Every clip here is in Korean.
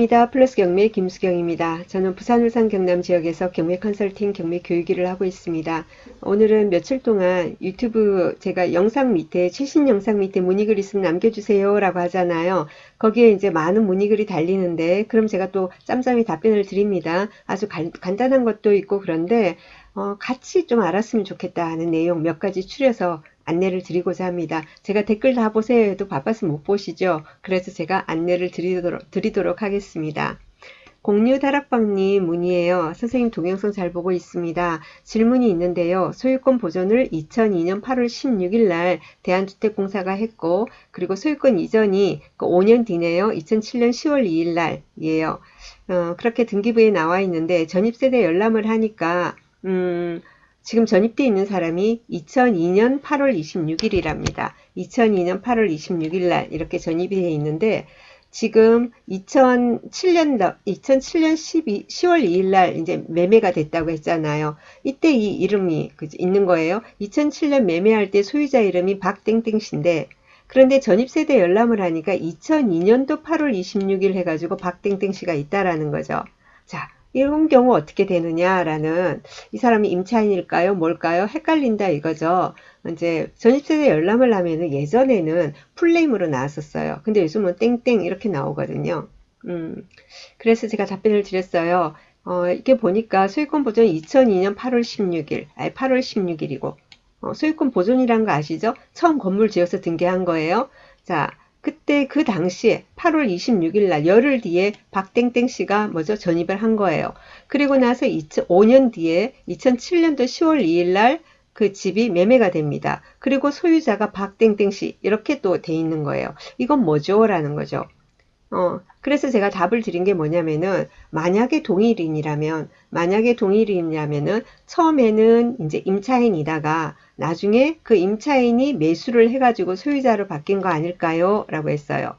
반갑습니다. 플러스 경매 김수경입니다. 저는 부산, 울산, 경남 지역에서 경매 컨설팅, 경매 교육 일을 하고 있습니다. 오늘은 며칠 동안 유튜브 제가 영상 밑에, 최신 영상 밑에 문의글 있으면 남겨주세요 라고 하잖아요. 거기에 이제 많은 문의글이 달리는데, 그럼 제가 또 짬짬이 답변을 드립니다. 아주 간단한 것도 있고 그런데, 같이 좀 알았으면 좋겠다 하는 내용 몇 가지 추려서 안내를 드리고자 합니다. 제가 댓글 다 보세요 해도 바빠서 못 보시죠. 그래서 제가 안내를 드리도록 하겠습니다. 공유다락방님 문의예요. 선생님 동영상 잘 보고 있습니다. 질문이 있는데요. 소유권 보존을 2002년 8월 16일 날 대한주택공사가 했고, 그리고 소유권 이전이 5년 뒤네요. 2007년 10월 2일 날이에요. 그렇게 등기부에 나와 있는데 전입세대 열람을 하니까 지금 전입돼 있는 사람이 2002년 8월 26일이랍니다. 2002년 8월 26일 날 이렇게 전입이 돼 있는데 지금 2007년 10월 2일 날 이제 매매가 됐다고 했잖아요. 이때 이 이름이 있는 거예요. 2007년 매매할 때 소유자 이름이 박땡땡씨인데 그런데 전입세대 열람을 하니까 2002년도 8월 26일 해가지고 박땡땡씨가 있다라는 거죠. 자, 이런 경우 어떻게 되느냐라는 이 사람이 임차인일까요? 뭘까요? 헷갈린다 이거죠. 이제 전입세대 열람을 하면은 예전에는 풀네임으로 나왔었어요. 근데 요즘은 땡땡 이렇게 나오거든요. 그래서 제가 답변을 드렸어요. 이게 보니까 소유권 보존 2002년 8월 16일, 아니 8월 16일이고 소유권 보존이란 거 아시죠? 처음 건물 지어서 등기한 거예요. 자, 그때 그 당시에 8월 26일 날 열흘 뒤에 박땡땡 씨가 뭐죠? 전입을 한 거예요. 그리고 나서 5년 뒤에 2007년도 10월 2일 날 그 집이 매매가 됩니다. 그리고 소유자가 박땡땡 씨 이렇게 또 돼 있는 거예요. 이건 뭐죠? 라는 거죠. 그래서 제가 답을 드린 게 뭐냐면은, 만약에 동일인이라면은, 처음에는 이제 임차인이다가, 나중에 그 임차인이 매수를 해가지고 소유자로 바뀐 거 아닐까요? 라고 했어요.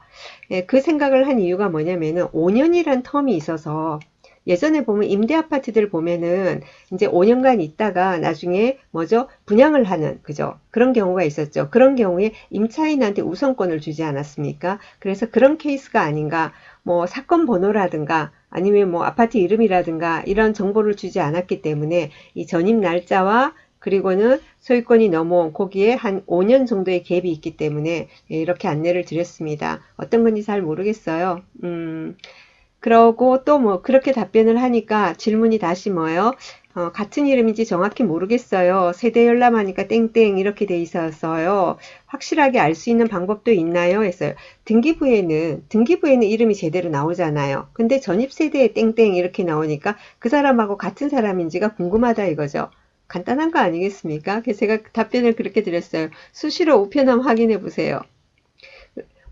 예, 그 생각을 한 이유가 뭐냐면은, 5년이란 텀이 있어서, 예전에 보면 임대 아파트들 보면은 이제 5년간 있다가 나중에 뭐죠? 분양을 하는 그죠? 그런 경우가 있었죠. 그런 경우에 임차인한테 우선권을 주지 않았습니까? 그래서 그런 케이스가 아닌가. 뭐 사건 번호라든가 아니면 뭐 아파트 이름이라든가 이런 정보를 주지 않았기 때문에 이 전입 날짜와 그리고는 소유권이 넘어온 거기에 한 5년 정도의 갭이 있기 때문에 이렇게 안내를 드렸습니다. 어떤 건지 잘 모르겠어요. 그러고 또 뭐 그렇게 답변을 하니까 질문이 다시 뭐예요? 같은 이름인지 정확히 모르겠어요. 세대 열람하니까 땡땡 이렇게 돼 있어서요. 확실하게 알 수 있는 방법도 있나요? 했어요. 등기부에는 이름이 제대로 나오잖아요. 근데 전입세대에 땡땡 이렇게 나오니까 그 사람하고 같은 사람인지가 궁금하다 이거죠. 간단한 거 아니겠습니까? 그래서 제가 답변을 그렇게 드렸어요. 수시로 우편함 확인해 보세요.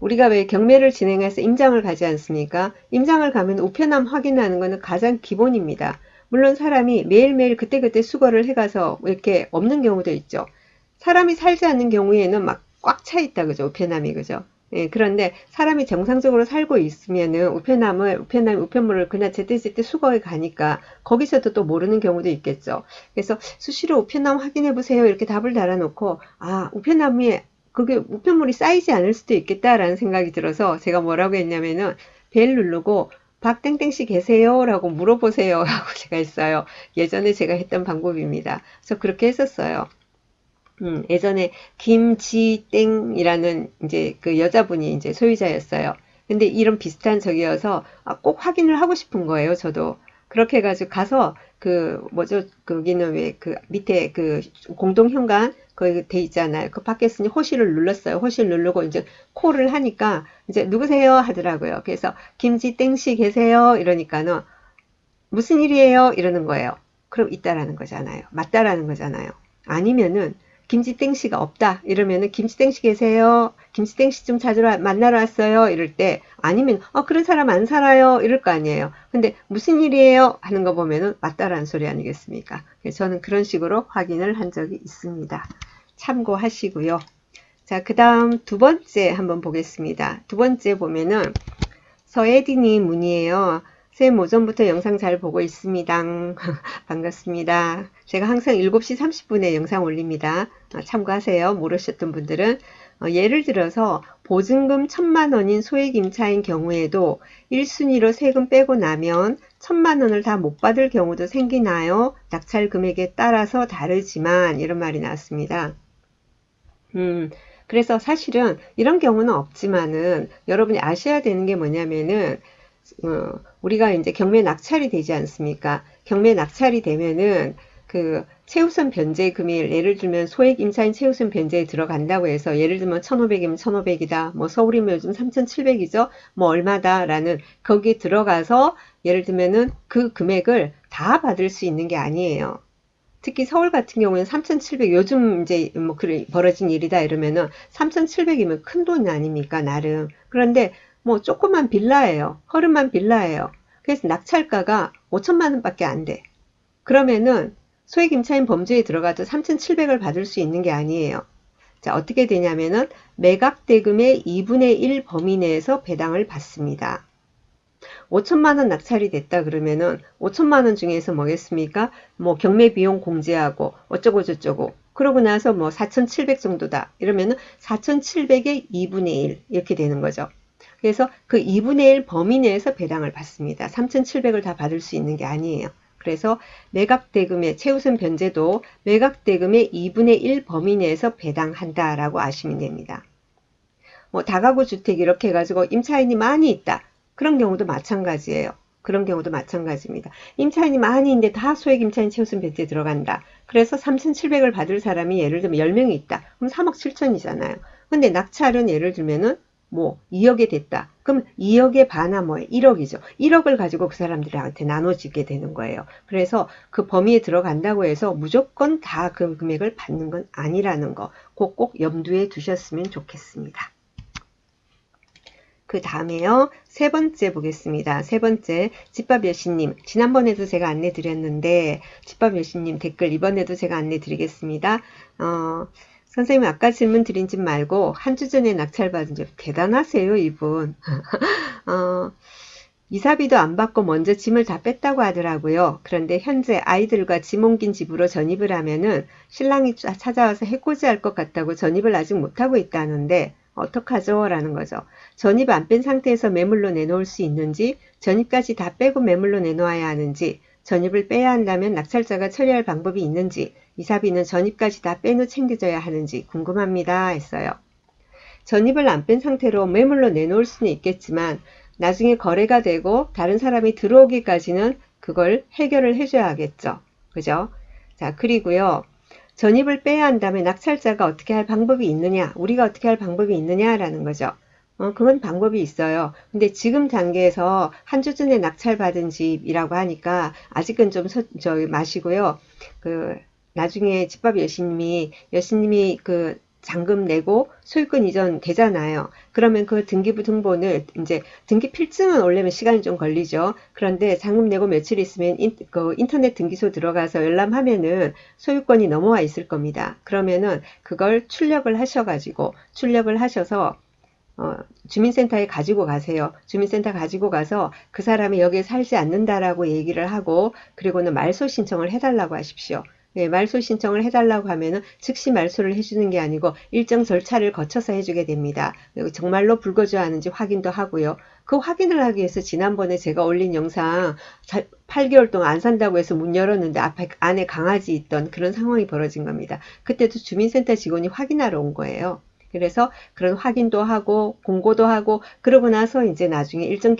우리가 왜 경매를 진행해서 임장을 가지 않습니까? 임장을 가면 우편함 확인하는 것은 가장 기본입니다. 물론 사람이 매일매일 그때그때 수거를 해가서 이렇게 없는 경우도 있죠. 사람이 살지 않는 경우에는 막 꽉 차 있다 그죠? 우편함이 그죠? 예, 그런데 사람이 정상적으로 살고 있으면은 우편물을 그냥 제때제때 수거해 가니까 거기서도 또 모르는 경우도 있겠죠. 그래서 수시로 우편함 확인해 보세요. 이렇게 답을 달아놓고 우편함이 그게 우편물이 쌓이지 않을 수도 있겠다라는 생각이 들어서 제가 뭐라고 했냐면은 벨 누르고 박땡땡씨 계세요? 라고 물어보세요. 하고 제가 했어요. 예전에 제가 했던 방법입니다. 그래서 그렇게 했었어요. 예전에 김지땡이라는 이제 그 여자분이 이제 소유자였어요. 근데 이런 비슷한 적이어서 꼭 확인을 하고 싶은 거예요, 저도. 그렇게 해가지고 가서 그 뭐죠? 거기는 왜 그 밑에 그 공동 현관 거기 돼 있잖아요. 그 밖에 있으니 호실을 눌렀어요. 호실 누르고 이제 콜을 하니까 이제 누구세요? 하더라고요. 그래서 김지땡 씨 계세요? 이러니까는 무슨 일이에요? 이러는 거예요. 그럼 있다라는 거잖아요. 맞다라는 거잖아요. 아니면은 김치땡 씨가 없다 이러면은 김치땡 씨 계세요? 김치땡 씨 좀 찾으러 만나러 왔어요? 이럴 때 아니면 그런 사람 안 살아요? 이럴 거 아니에요. 근데 무슨 일이에요? 하는 거 보면은 맞다라는 소리 아니겠습니까? 그래서 저는 그런 식으로 확인을 한 적이 있습니다. 참고하시고요. 자, 그 다음 두 번째 한번 보겠습니다. 두 번째 보면은 서예디님 문의예요. 쌤 오전부터 영상 잘 보고 있습니다. 반갑습니다. 제가 항상 7시 30분에 영상 올립니다. 참고하세요. 모르셨던 분들은. 예를 들어서 보증금 1,000만 원인 소액 임차인 경우에도 1순위로 세금 빼고 나면 1,000만 원을 다 못 받을 경우도 생기나요? 낙찰 금액에 따라서 다르지만 이런 말이 나왔습니다. 그래서 사실은 이런 경우는 없지만은 여러분이 아셔야 되는 게 뭐냐면은 우리가 이제 경매 낙찰이 되지 않습니까? 경매 낙찰이 되면은 그 최우선 변제 금일, 예를 들면 소액 임차인 최우선 변제에 들어간다고 해서 예를 들면 1,500이면 1,500이다. 뭐 서울이면 요즘 3,700이죠. 뭐 얼마다라는 거기에 들어가서 예를 들면은 그 금액을 다 받을 수 있는 게 아니에요. 특히 서울 같은 경우에는 3,700, 요즘 이제 뭐 그래 벌어진 일이다 이러면은 3,700이면 큰 돈 아닙니까, 나름. 그런데 뭐 조그만 빌라예요. 허름한 빌라예요. 그래서 낙찰가가 5천만 원밖에 안 돼. 그러면은 소액 임차인 범죄에 들어가도 3,700을 받을 수 있는 게 아니에요. 자, 어떻게 되냐면은 매각 대금의 2분의 1 범위 내에서 배당을 받습니다. 5천만 원 낙찰이 됐다 그러면은 5천만 원 중에서 뭐겠습니까? 뭐 경매 비용 공제하고 어쩌고 저쩌고 그러고 나서 뭐 4,700 정도다 이러면은 4,700의 2분의 1 이렇게 되는 거죠. 그래서 그 2분의 1 범위 내에서 배당을 받습니다. 3,700을 다 받을 수 있는 게 아니에요. 그래서 매각대금의 최우선 변제도 매각대금의 2분의 1 범위 내에서 배당한다라고 아시면 됩니다. 뭐 다가구 주택 이렇게 해가지고 임차인이 많이 있다. 그런 경우도 마찬가지예요. 그런 경우도 마찬가지입니다. 임차인이 많이 있는데 다 소액 임차인 최우선 배제에 들어간다. 그래서 3,700을 받을 사람이 예를 들면 10명이 있다. 그럼 3억 7천이잖아요. 근데 낙찰은 예를 들면은 뭐 2억에 됐다. 그럼 2억에 반하 뭐예요? 1억이죠. 1억을 가지고 그 사람들한테 나눠지게 되는 거예요. 그래서 그 범위에 들어간다고 해서 무조건 다 그 금액을 받는 건 아니라는 거 꼭 염두에 두셨으면 좋겠습니다. 그 다음에요. 세 번째 보겠습니다. 세 번째, 집밥 여신님. 지난번에도 제가 안내 드렸는데, 집밥 여신님 댓글 이번에도 제가 안내 드리겠습니다. 선생님 아까 질문 드린 집 말고 한 주 전에 낙찰받은 집 대단하세요, 이분. 이사비도 안 받고 먼저 짐을 다 뺐다고 하더라고요. 그런데 현재 아이들과 짐 옮긴 집으로 전입을 하면은 신랑이 찾아와서 해코지할 것 같다고 전입을 아직 못하고 있다는데 어떡하죠? 라는 거죠. 전입 안 뺀 상태에서 매물로 내놓을 수 있는지, 전입까지 다 빼고 매물로 내놓아야 하는지, 전입을 빼야 한다면 낙찰자가 처리할 방법이 있는지, 이사비는 전입까지 다 뺀 후 챙겨져야 하는지 궁금합니다. 했어요. 전입을 안 뺀 상태로 매물로 내놓을 수는 있겠지만 나중에 거래가 되고 다른 사람이 들어오기까지는 그걸 해결을 해줘야 하겠죠. 그죠? 자, 그리고요. 전입을 빼야 한다면 낙찰자가 어떻게 할 방법이 있느냐, 우리가 어떻게 할 방법이 있느냐라는 거죠. 그건 방법이 있어요. 근데 지금 단계에서 한 주 전에 낙찰받은 집이라고 하니까 아직은 좀 마시고요. 그 나중에 집밥 여신님이 그 잔금 내고 소유권 이전 되잖아요. 그러면 그 등기부 등본을 이제 등기 필증은 오려면 시간이 좀 걸리죠. 그런데 잔금 내고 며칠 있으면 그 인터넷 등기소 들어가서 열람하면은 소유권이 넘어와 있을 겁니다. 그러면은 그걸 출력을 하셔서 주민센터에 가지고 가세요. 주민센터 가지고 가서 그 사람이 여기에 살지 않는다라고 얘기를 하고 그리고는 말소 신청을 해달라고 하십시오. 네, 말소 신청을 해달라고 하면은 즉시 말소를 해주는 게 아니고 일정 절차를 거쳐서 해주게 됩니다. 그리고 정말로 불거주하는지 확인도 하고요. 그 확인을 하기 위해서 지난번에 제가 올린 영상 8개월 동안 안 산다고 해서 문 열었는데 안에 강아지 있던 그런 상황이 벌어진 겁니다. 그때도 주민센터 직원이 확인하러 온 거예요. 그래서 그런 확인도 하고 공고도 하고 그러고 나서 이제 나중에 일정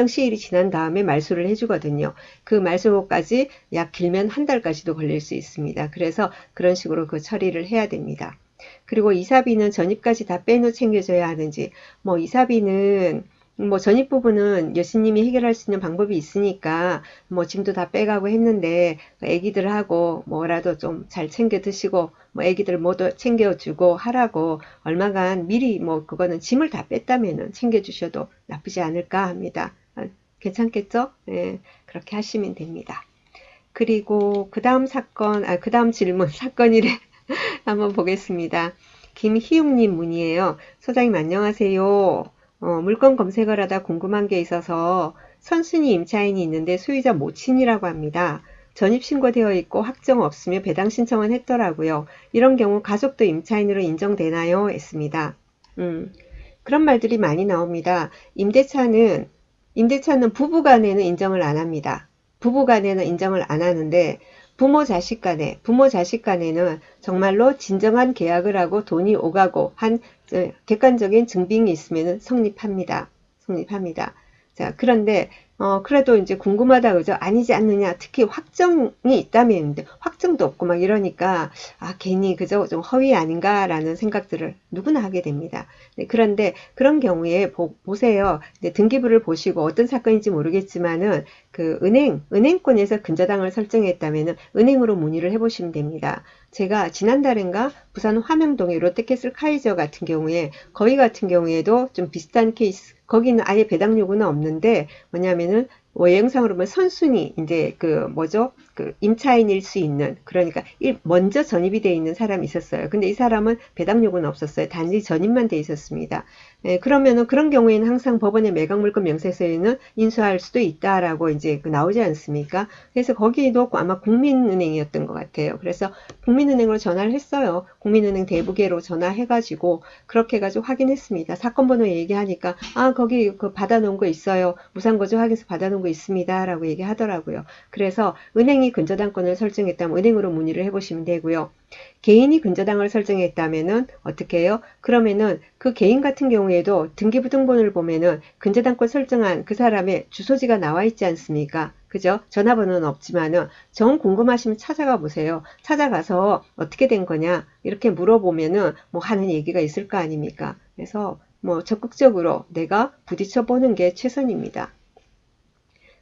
시일이 지난 다음에 말소를 해주거든요. 그 말소까지 약 길면 한 달까지도 걸릴 수 있습니다. 그래서 그런 식으로 그 처리를 해야 됩니다. 그리고 이사비는 전입까지 다 빼놓 챙겨줘야 하는지, 뭐 이사비는 뭐 전입 부분은 여신님이 해결할 수 있는 방법이 있으니까 뭐 짐도 다 빼가고 했는데 애기들하고 뭐라도 좀 잘 챙겨 드시고 뭐 애기들 모두 챙겨주고 하라고 얼마간 미리 뭐 그거는 짐을 다 뺐다면은 챙겨주셔도 나쁘지 않을까 합니다. 괜찮겠죠? 네, 그렇게 하시면 됩니다. 그리고 그 다음 질문, 사건이래. 한번 보겠습니다. 김희웅님 문의예요. 소장님 안녕하세요. 물건 검색을 하다 궁금한 게 있어서 선순위 임차인이 있는데 소유자 모친이라고 합니다. 전입신고되어 있고 확정 없으며 배당 신청은 했더라고요. 이런 경우 가족도 임차인으로 인정되나요? 했습니다. 그런 말들이 많이 나옵니다. 임대차는 부부간에는 인정을 안 합니다. 부부간에는 인정을 안 하는데 부모 자식 간에는 정말로 진정한 계약을 하고 돈이 오가고 한 객관적인 증빙이 있으면 성립합니다. 성립합니다. 자, 그런데 그래도 이제 궁금하다 그죠? 아니지 않느냐? 특히 확정이 있다면 확정도 없고 막 이러니까 괜히 그저 좀 허위 아닌가라는 생각들을 누구나 하게 됩니다. 네, 그런데 그런 경우에 보세요. 등기부를 보시고 어떤 사건인지 모르겠지만은 그 은행권에서 근저당을 설정했다면은 은행으로 문의를 해보시면 됩니다. 제가 지난달인가 부산 화명동의 롯데캐슬 카이저 같은 경우에 거기 같은 경우에도 좀 비슷한 케이스 거기는 아예 배당 요구는 없는데 뭐냐면은 외형상으로 보면 선순위 이제 그 뭐죠 그 임차인일 수 있는 그러니까 먼저 전입이 돼 있는 사람이 있었어요. 근데 이 사람은 배당 요구는 없었어요. 단지 전입만 돼 있었습니다. 그러면은 그런 경우에는 항상 법원의 매각물권 명세서에는 인수할 수도 있다라고 이제 나오지 않습니까? 그래서 거기도 아마 국민은행이었던 것 같아요. 그래서 국민은행으로 전화를 했어요. 국민은행 대부계로 전화해가지고 그렇게 해가지고 확인했습니다. 사건 번호 얘기하니까 거기 그 받아놓은 거 있어요. 무상거주 확인서 받아놓은 거 있습니다. 라고 얘기하더라고요. 그래서 은행이 근저당권을 설정했다면 은행으로 문의를 해보시면 되고요. 개인이 근저당을 설정했다면은 어떻게 해요? 그러면은 그 개인 같은 경우에도 등기부등본을 보면은 근저당권 설정한 그 사람의 주소지가 나와 있지 않습니까? 그죠? 전화번호는 없지만은 정 궁금하시면 찾아가 보세요. 찾아가서 어떻게 된 거냐 이렇게 물어보면은 뭐 하는 얘기가 있을 거 아닙니까? 그래서 뭐 적극적으로 내가 부딪혀 보는 게 최선입니다.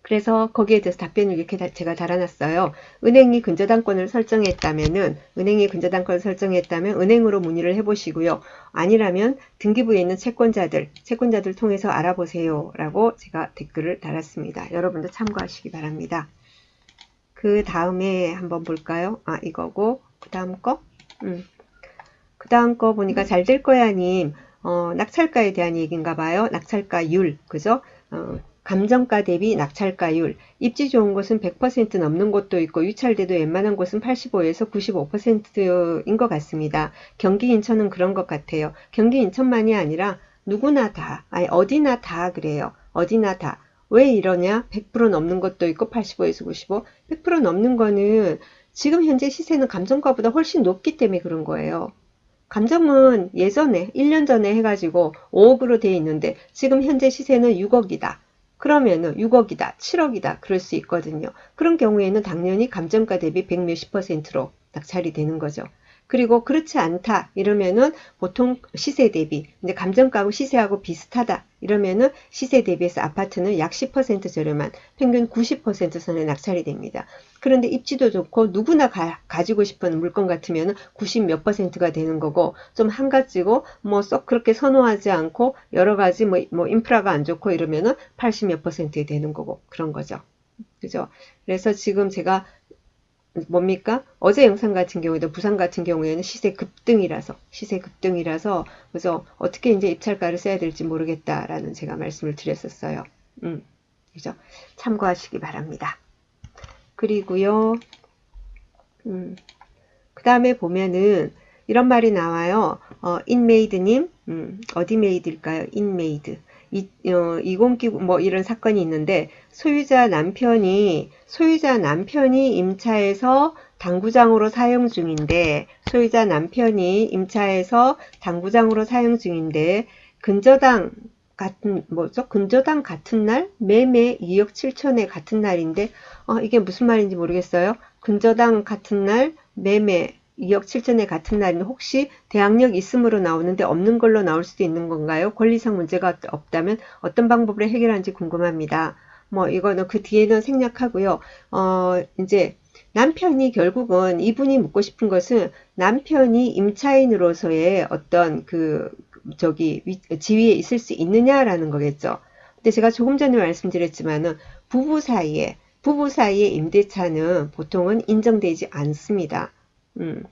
그래서 거기에 대해서 답변을 이렇게 제가 달아놨어요. 은행이 근저당권을 설정했다면 은행으로 문의를 해보시고요. 아니라면 등기부에 있는 채권자들 통해서 알아보세요. 라고 제가 댓글을 달았습니다. 여러분도 참고하시기 바랍니다. 그 다음에 한번 볼까요? 이거고 그 다음 거? 그 다음 거 보니까 잘 될 거야 님. 낙찰가에 대한 얘기인가 봐요. 낙찰가율, 그죠? 감정가 대비 낙찰가율. 입지 좋은 곳은 100% 넘는 곳도 있고 유찰돼도 웬만한 곳은 85에서 95%인 것 같습니다. 경기 인천은 그런 것 같아요. 경기 인천만이 아니라 누구나 다, 어디나 다 그래요. 어디나 다. 왜 이러냐? 100% 넘는 것도 있고 85에서 95. 100% 넘는 거는 지금 현재 시세는 감정가보다 훨씬 높기 때문에 그런 거예요. 감정은 예전에 1년 전에 해가지고 5억으로 돼 있는데 지금 현재 시세는 6억이다. 그러면은 6억이다, 7억이다 그럴 수 있거든요. 그런 경우에는 당연히 감정가 대비 100 몇십 %로 낙찰이 되는 거죠. 그리고 그렇지 않다 이러면은 보통 시세 대비 이제 감정가하고 시세하고 비슷하다 이러면은 시세 대비해서 아파트는 약 10% 저렴한 평균 90% 선에 낙찰이 됩니다. 그런데 입지도 좋고 누구나 가지고 싶은 물건 같으면 90 몇 %가 되는 거고 좀 한가지고 뭐 썩 그렇게 선호하지 않고 여러 가지 뭐 인프라가 안 좋고 이러면은 80 몇 %에 되는 거고 그런 거죠. 그죠? 그래서 지금 제가 뭡니까? 어제 영상 같은 경우에도 부산 같은 경우에는 시세 급등이라서 그래서 어떻게 이제 입찰가를 써야 될지 모르겠다라는 제가 말씀을 드렸었어요. 그죠? 참고하시기 바랍니다. 그리고요. 그 다음에 보면은 이런 말이 나와요. 인메이드님, 어디 메이드일까요? 인메이드. 20기구 뭐 이런 사건이 있는데 소유자 남편이 임차해서 당구장으로 사용 중인데 근저당 근저당 같은 날 매매 2억 7천에 같은 날인데 이게 무슨 말인지 모르겠어요. 근저당 같은 날 매매 2억 7천에 같은 날인데 혹시 대항력 있음으로 나오는데 없는 걸로 나올 수도 있는 건가요? 권리상 문제가 없다면 어떤 방법으로 해결하는지 궁금합니다. 뭐 이거는 그 뒤에는 생략하고요. 이제 남편이 결국은 이분이 묻고 싶은 것은 남편이 임차인으로서의 어떤 지위에 있을 수 있느냐라는 거겠죠. 근데 제가 조금 전에 말씀드렸지만은 부부 사이의 임대차는 보통은 인정되지 않습니다. 음.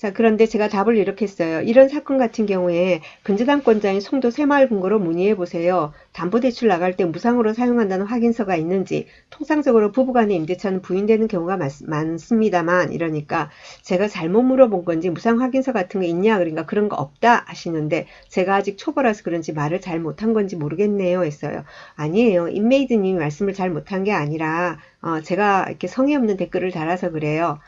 자, 그런데 제가 답을 이렇게 했어요. 이런 사건 같은 경우에 근저당권자인 송도 새마을금고로 문의해 보세요. 담보대출 나갈 때 무상으로 사용한다는 확인서가 있는지. 통상적으로 부부간의 임대차는 부인되는 경우가 많습니다만, 이러니까 제가 잘못 물어본 건지 무상 확인서 같은 게 있냐, 그러니까 그런 거 없다 하시는데, 제가 아직 초보라서 그런지 말을 잘 못한 건지 모르겠네요 했어요. 아니에요. 인메이드님이 말씀을 잘 못한 게 아니라 제가 이렇게 성의 없는 댓글을 달아서 그래요.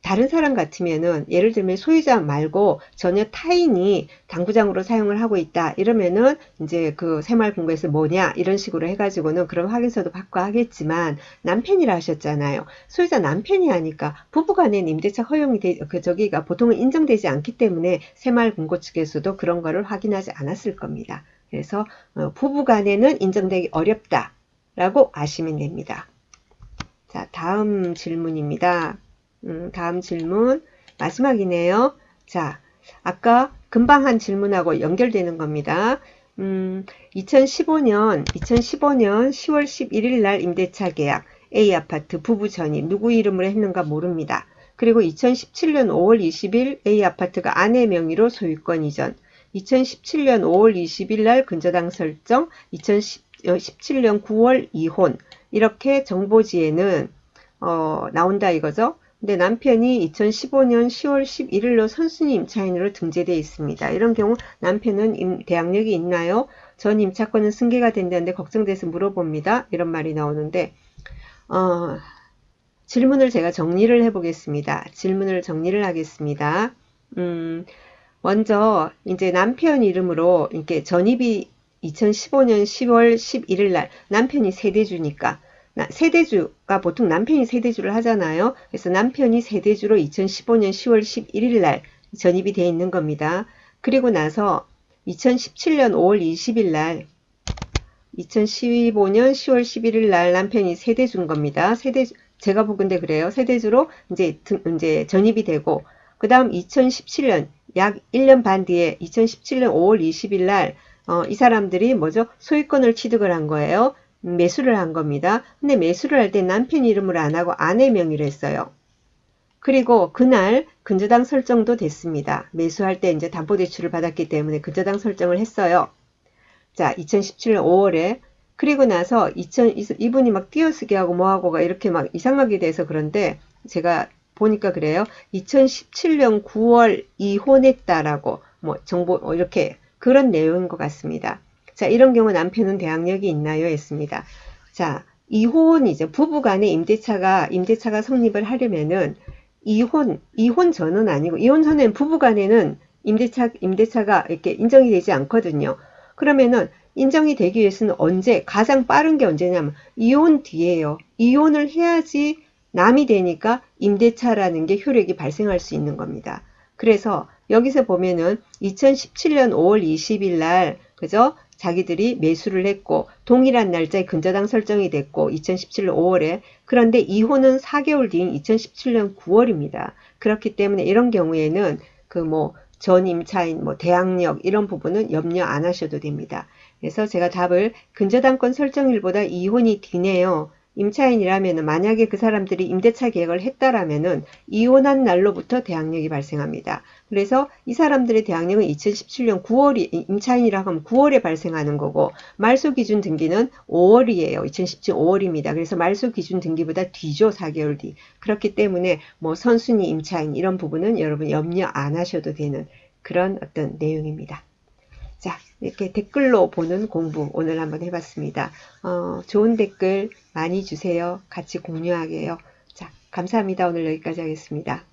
다른 사람 같으면은 예를 들면 소유자 말고 전혀 타인이 당구장으로 사용을 하고 있다 이러면은 이제 그 새마을금고에서 뭐냐 이런 식으로 해가지고는 그런 확인서도 받고 하겠지만, 남편이라 하셨잖아요. 소유자 남편이 하니까 부부간의 임대차 허용이 저기가 보통은 인정되지 않기 때문에 새마을금고 측에서도 그런 거를 확인하지 않았을 겁니다. 그래서 부부간에는 인정되기 어렵다 라고 아시면 됩니다. 자, 다음 질문입니다. 다음 질문 마지막이네요. 자, 아까 금방 한 질문하고 연결되는 겁니다. 2015년 10월 11일 날 임대차 계약 A아파트 부부 전입 누구 이름으로 했는가 모릅니다. 그리고 2017년 5월 20일 A아파트가 아내 명의로 소유권 이전, 2017년 5월 20일 날 근저당 설정, 2017년 9월 이혼, 이렇게 정보지에는 나온다 이거죠. 근데 남편이 2015년 10월 11일로 선순위 임차인으로 등재되어 있습니다. 이런 경우 남편은 대항력이 있나요? 전 임차권은 승계가 된다는데 걱정돼서 물어봅니다. 이런 말이 나오는데 질문을 제가 정리를 해보겠습니다. 질문을 정리를 하겠습니다. 먼저 이제 남편 이름으로 이렇게 전입이 2015년 10월 11일 날 남편이 세대주니까 세대주가 보통 남편이 세대주를 하잖아요. 그래서 남편이 세대주로 2015년 10월 11일 날 전입이 되어 있는 겁니다. 그리고 나서 2017년 5월 20일 날 2015년 10월 11일 날 남편이 세대주인 겁니다. 제가 보건데 그래요. 세대주로 이제 전입이 되고, 그 다음 2017년 약 1년 반 뒤에 2017년 5월 20일 날 이 사람들이 뭐죠? 소유권을 취득을 한 거예요. 매수를 한 겁니다. 근데 매수를 할 때 남편 이름으로 안 하고 아내 명의로 했어요. 그리고 그날 근저당 설정도 됐습니다. 매수할 때 이제 담보대출을 받았기 때문에 근저당 설정을 했어요. 자, 2017년 5월에. 그리고 나서 이분이 막 띄어쓰기 하고 뭐하고가 이렇게 막 이상하게 돼서 그런데 제가 보니까 그래요. 2017년 9월 이혼했다라고 뭐 정보 이렇게 그런 내용인 것 같습니다. 자, 이런 경우 남편은 대항력이 있나요? 했습니다. 자, 이혼이죠. 부부간의 임대차가 성립을 하려면은 이혼 전은 아니고, 이혼 전엔 부부간에는 임대차가 이렇게 인정이 되지 않거든요. 그러면은 인정이 되기 위해서는 가장 빠른 게 언제냐면 이혼 뒤에요. 이혼을 해야지 남이 되니까 임대차라는 게 효력이 발생할 수 있는 겁니다. 그래서 여기서 보면은 2017년 5월 20일 날, 그죠? 자기들이 매수를 했고, 동일한 날짜에 근저당 설정이 됐고, 2017년 5월에. 그런데 이혼은 4개월 뒤인 2017년 9월입니다. 그렇기 때문에 이런 경우에는 전임차인, 대항력 이런 부분은 염려 안 하셔도 됩니다. 그래서 제가 답을 근저당권 설정일보다 이혼이 뒤네요. 임차인이라면 만약에 그 사람들이 임대차 계약을 했다라면은 이혼한 날로부터 대항력이 발생합니다. 그래서 이 사람들의 대항력은 2017년 9월이 임차인이라고 하면 9월에 발생하는 거고, 말소 기준 등기는 5월이에요. 2017년 5월입니다. 그래서 말소 기준 등기보다 뒤죠. 4개월 뒤. 그렇기 때문에 선순위 임차인 이런 부분은 여러분 염려 안 하셔도 되는 그런 어떤 내용입니다. 자, 이렇게 댓글로 보는 공부 오늘 한번 해봤습니다. 좋은 댓글 많이 주세요. 같이 공유하게요. 자, 감사합니다. 오늘 여기까지 하겠습니다.